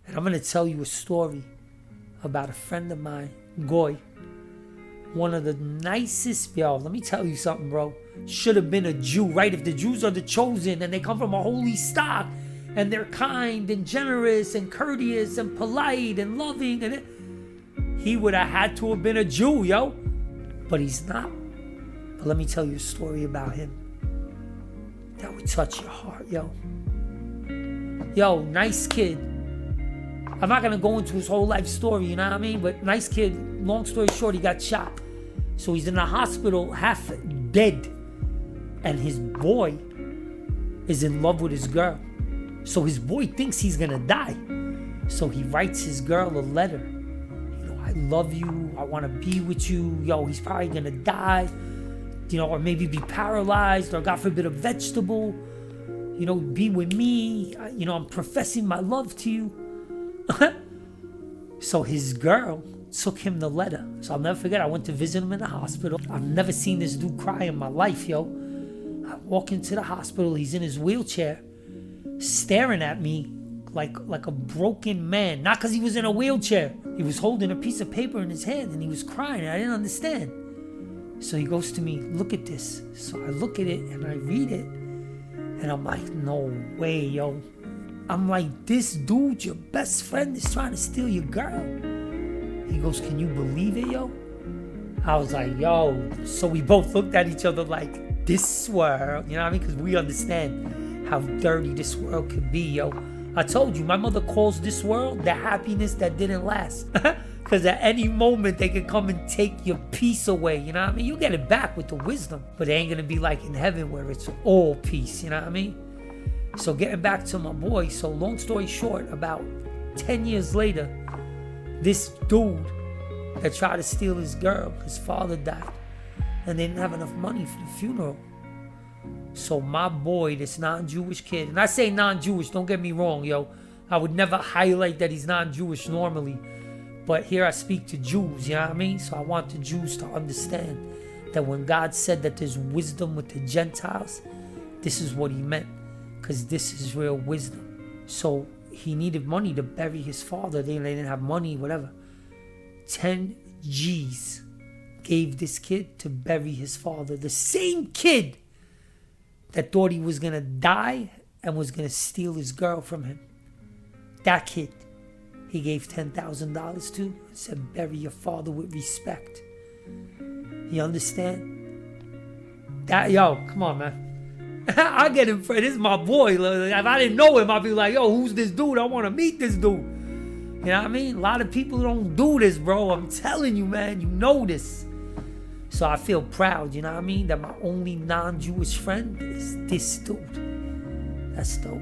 And I'm going to tell you a story about a friend of mine, Goy. One of the nicest, let me tell you something, bro. Should have been a Jew, right? If the Jews are the chosen and they come from a holy stock and they're kind and generous and courteous and polite and loving, and he would have had to have been a Jew, yo. But he's not. But let me tell you a story about him that would touch your heart, yo. Yo, nice kid. I'm not going to go into his whole life story, you know what I mean? But nice kid, long story short, he got shot. So he's in the hospital, half dead. And his boy is in love with his girl. So his boy thinks he's going to die. So he writes his girl a letter. You know, I love you. I want to be with you. Yo, he's probably going to die. You know, or maybe be paralyzed, or God forbid a vegetable. You know, be with me. You know, I'm professing my love to you. So his girl took him the letter. So I'll never forget, I went to visit him in the hospital. I've never seen this dude cry in my life, yo. I walk into the hospital, he's in his wheelchair, staring at me like a broken man. Not because he was in a wheelchair. He was holding a piece of paper in his hand and he was crying and I didn't understand. So he goes to me, look at this. So I look at it and I read it and I'm like, no way, yo. I'm like, this dude, your best friend, is trying to steal your girl. He goes, can you believe it, yo? I was like, yo. So we both looked at each other like, this world, you know what I mean? Because we understand how dirty this world could be, yo. I told you, my mother calls this world the happiness that didn't last. Because at any moment, they can come and take your peace away, you know what I mean? You get it back with the wisdom. But it ain't going to be like in heaven where it's all peace, you know what I mean? So getting back to my boy, so long story short, about 10 years later, this dude that tried to steal his girl, his father died. And they didn't have enough money for the funeral. So my boy, this non-Jewish kid, and I say non-Jewish, don't get me wrong, yo. I would never highlight that he's non-Jewish normally. But here I speak to Jews, you know what I mean? So I want the Jews to understand that when God said that there's wisdom with the Gentiles, this is what he meant. Because this is real wisdom. So he needed money to bury his father. They didn't have money, whatever. 10 G's gave this kid to bury his father. The same kid that thought he was going to die and was going to steal his girl from him. That kid, he gave $10,000 to and said, bury your father with respect. You understand? That, yo, come on, man. I get him, this is my boy. If I didn't know him, I'd be like, yo, who's this dude? I want to meet this dude. You know what I mean? A lot of people don't do this, bro. I'm telling you, man, you know this. So I feel proud, you know what I mean? That my only non-Jewish friend is this dude. That's dope.